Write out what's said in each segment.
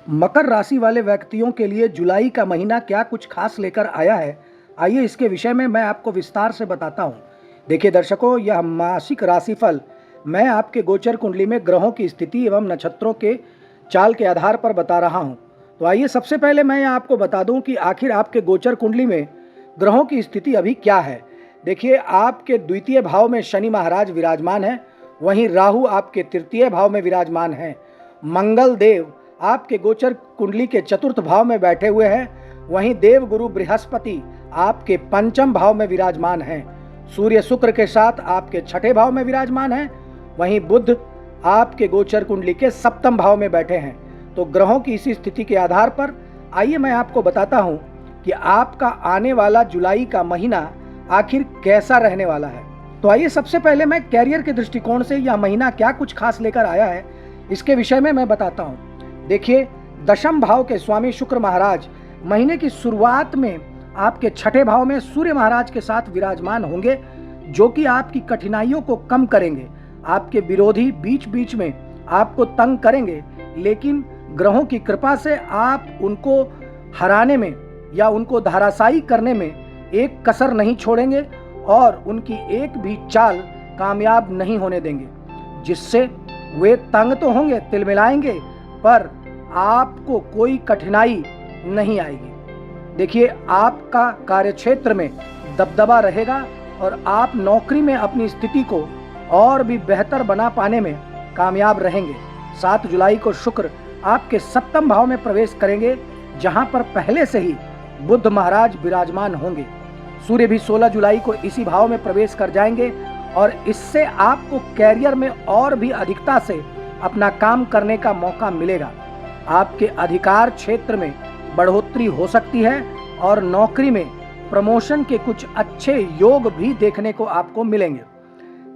मकर राशि वाले व्यक्तियों के लिए जुलाई का महीना क्या कुछ खास लेकर आया है, आइए इसके विषय में मैं आपको विस्तार से बताता हूँ। देखिए दर्शकों, यह मासिक राशिफल मैं आपके गोचर कुंडली में ग्रहों की स्थिति एवं नक्षत्रों के चाल के आधार पर बता रहा हूँ। तो आइए सबसे पहले मैं आपको बता दूँ कि आखिर आपके गोचर कुंडली में ग्रहों की स्थिति अभी क्या है। देखिए, आपके द्वितीय भाव में शनि महाराज विराजमान है, वहीं राहु आपके तृतीय भाव में विराजमान है। मंगल देव आपके गोचर कुंडली के चतुर्थ भाव में बैठे हुए हैं, वहीं देव गुरु बृहस्पति आपके पंचम भाव में विराजमान हैं। सूर्य शुक्र के साथ आपके छठे भाव में विराजमान हैं, वहीं बुध आपके गोचर कुंडली के सप्तम भाव में बैठे हैं। तो ग्रहों की इसी स्थिति के आधार पर आइए मैं आपको बताता हूं कि आपका आने वाला जुलाई का महीना आखिर कैसा रहने वाला है। तो आइए सबसे पहले मैं कैरियर के दृष्टिकोण से यह महीना क्या कुछ खास लेकर आया है, इसके विषय में मैं बताता हूं। देखिए, दशम भाव के स्वामी शुक्र महाराज महीने की शुरुआत में आपके छठे भाव में सूर्य महाराज के साथ विराजमान होंगे, जो कि आपकी कठिनाइयों को कम करेंगे। आपके विरोधी बीच बीच में आपको तंग करेंगे, लेकिन ग्रहों की कृपा से आप उनको हराने में या उनको धराशायी करने में एक कसर नहीं छोड़ेंगे और उनकी एक भी चाल कामयाब नहीं होने देंगे, जिससे वे तंग तो होंगे, तिलमिलाएंगे, पर आपको कोई कठिनाई नहीं आएगी। देखिए, आपका कार्यक्षेत्र में दबदबा रहेगा और आप नौकरी में अपनी स्थिति को और भी बेहतर बना पाने में कामयाब रहेंगे। 7 जुलाई को शुक्र आपके सप्तम भाव में प्रवेश करेंगे, जहां पर पहले से ही बुध महाराज विराजमान होंगे। सूर्य भी 16 जुलाई को इसी भाव में प्रवेश कर जाएंगे और इससे आपको कैरियर में और भी अधिकता से अपना काम करने का मौका मिलेगा। आपके अधिकार क्षेत्र में बढ़ोतरी हो सकती है और नौकरी में प्रमोशन के कुछ अच्छे योग भी देखने को आपको मिलेंगे।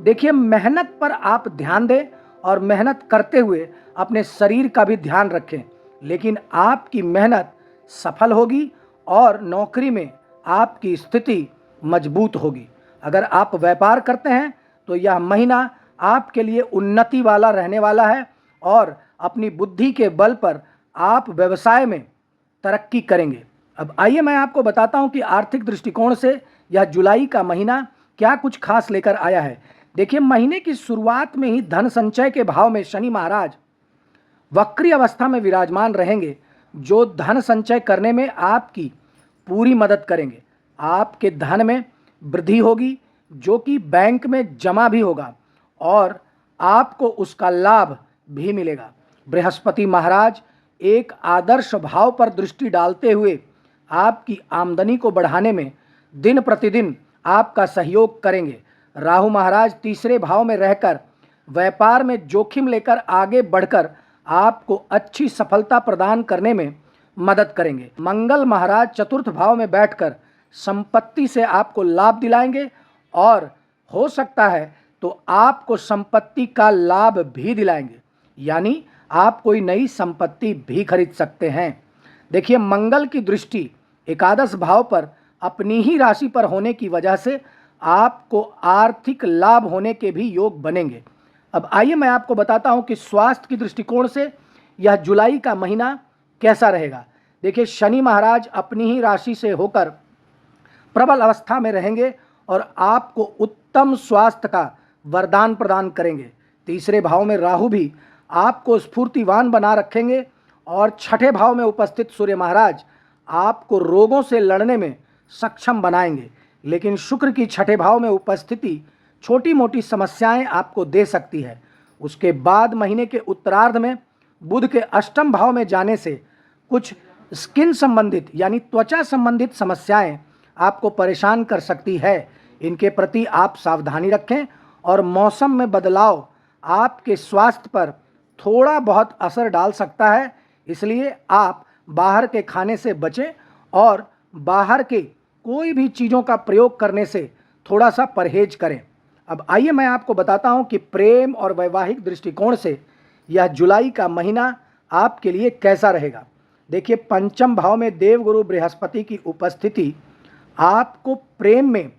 देखिए, मेहनत पर आप ध्यान दें और मेहनत करते हुए अपने शरीर का भी ध्यान रखें, लेकिन आपकी मेहनत सफल होगी और नौकरी में आपकी स्थिति मजबूत होगी। अगर आप व्यापार करते हैं तो यह महीना आपके लिए उन्नति वाला रहने वाला है और अपनी बुद्धि के बल पर आप व्यवसाय में तरक्की करेंगे। अब आइए मैं आपको बताता हूं कि आर्थिक दृष्टिकोण से यह जुलाई का महीना क्या कुछ खास लेकर आया है। देखिए, महीने की शुरुआत में ही धन संचय के भाव में शनि महाराज वक्री अवस्था में विराजमान रहेंगे, जो धन संचय करने में आपकी पूरी मदद करेंगे। आपके धन में वृद्धि होगी, जो कि बैंक में जमा भी होगा और आपको उसका लाभ भी मिलेगा। बृहस्पति महाराज एक आदर्श भाव पर दृष्टि डालते हुए आपकी आमदनी को बढ़ाने में दिन प्रतिदिन आपका सहयोग करेंगे। राहु महाराज तीसरे भाव में रहकर व्यापार में जोखिम लेकर आगे बढ़कर आपको अच्छी सफलता प्रदान करने में मदद करेंगे। मंगल महाराज चतुर्थ भाव में बैठकर संपत्ति से आपको लाभ दिलाएंगे और हो सकता है तो आपको संपत्ति का लाभ भी दिलाएंगे, यानी आप कोई नई संपत्ति भी खरीद सकते हैं। देखिए, मंगल की दृष्टि एकादश भाव पर अपनी ही राशि पर होने की वजह से आपको आर्थिक लाभ होने के भी योग बनेंगे। अब आइए मैं आपको बताता हूं कि स्वास्थ्य की दृष्टिकोण से यह जुलाई का महीना कैसा रहेगा। देखिए, शनि महाराज अपनी ही राशि से होकर प्रबल अवस्था में रहेंगे और आपको उत्तम स्वास्थ्य का वरदान प्रदान करेंगे। तीसरे भाव में राहु भी आपको स्फूर्तिवान बना रखेंगे और छठे भाव में उपस्थित सूर्य महाराज आपको रोगों से लड़ने में सक्षम बनाएंगे। लेकिन शुक्र की छठे भाव में उपस्थिति छोटी मोटी समस्याएं आपको दे सकती है। उसके बाद महीने के उत्तरार्ध में बुध के अष्टम भाव में जाने से कुछ स्किन संबंधित यानी त्वचा संबंधित समस्याएं आपको परेशान कर सकती है। इनके प्रति आप सावधानी रखें और मौसम में बदलाव आपके स्वास्थ्य पर थोड़ा बहुत असर डाल सकता है, इसलिए आप बाहर के खाने से बचें और बाहर के कोई भी चीज़ों का प्रयोग करने से थोड़ा सा परहेज करें। अब आइए मैं आपको बताता हूं कि प्रेम और वैवाहिक दृष्टिकोण से यह जुलाई का महीना आपके लिए कैसा रहेगा। देखिए, पंचम भाव में देवगुरु बृहस्पति की उपस्थिति आपको प्रेम में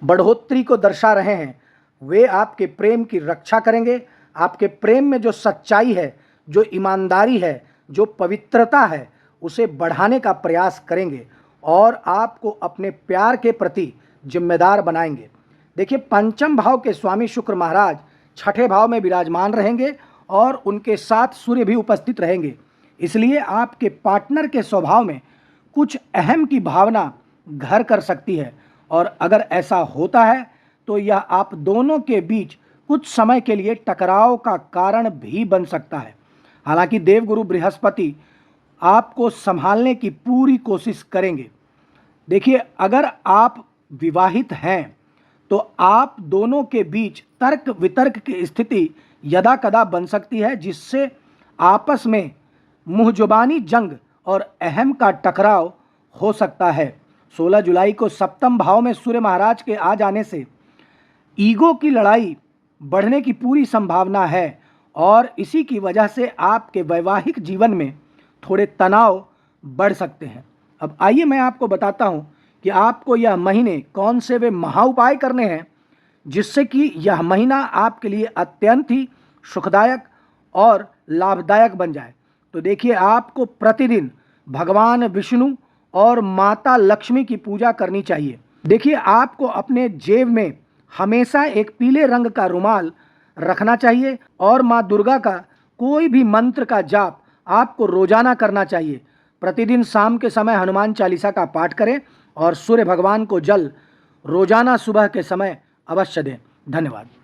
बढ़ोतरी को दर्शा रहे हैं। वे आपके प्रेम की रक्षा करेंगे। आपके प्रेम में जो सच्चाई है, जो ईमानदारी है, जो पवित्रता है उसे बढ़ाने का प्रयास करेंगे और आपको अपने प्यार के प्रति जिम्मेदार बनाएंगे। देखिए, पंचम भाव के स्वामी शुक्र महाराज छठे भाव में विराजमान रहेंगे और उनके साथ सूर्य भी उपस्थित रहेंगे। इसलिए आपके पार्टनर के स्वभाव में कुछ अहम की भावना घर कर सकती है और अगर ऐसा होता है तो यह आप दोनों के बीच कुछ समय के लिए टकराव का कारण भी बन सकता है। हालांकि देवगुरु बृहस्पति आपको संभालने की पूरी कोशिश करेंगे। देखिए, अगर आप विवाहित हैं तो आप दोनों के बीच तर्क वितर्क की स्थिति यदा कदा बन सकती है, जिससे आपस में मुंहजुबानी जंग और अहम का टकराव हो सकता है। 16 जुलाई को सप्तम भाव में सूर्य महाराज के आ जाने से ईगो की लड़ाई बढ़ने की पूरी संभावना है और इसी की वजह से आपके वैवाहिक जीवन में थोड़े तनाव बढ़ सकते हैं। अब आइए मैं आपको बताता हूं कि आपको यह महीने कौन से वे महा उपाय करने हैं जिससे कि यह महीना आपके लिए अत्यंत ही सुखदायक और लाभदायक बन जाए। तो देखिए, आपको प्रतिदिन भगवान विष्णु और माता लक्ष्मी की पूजा करनी चाहिए। देखिए, आपको अपने जेब में हमेशा एक पीले रंग का रुमाल रखना चाहिए और माँ दुर्गा का कोई भी मंत्र का जाप आपको रोजाना करना चाहिए। प्रतिदिन शाम के समय हनुमान चालीसा का पाठ करें और सूर्य भगवान को जल रोजाना सुबह के समय अवश्य दें। धन्यवाद।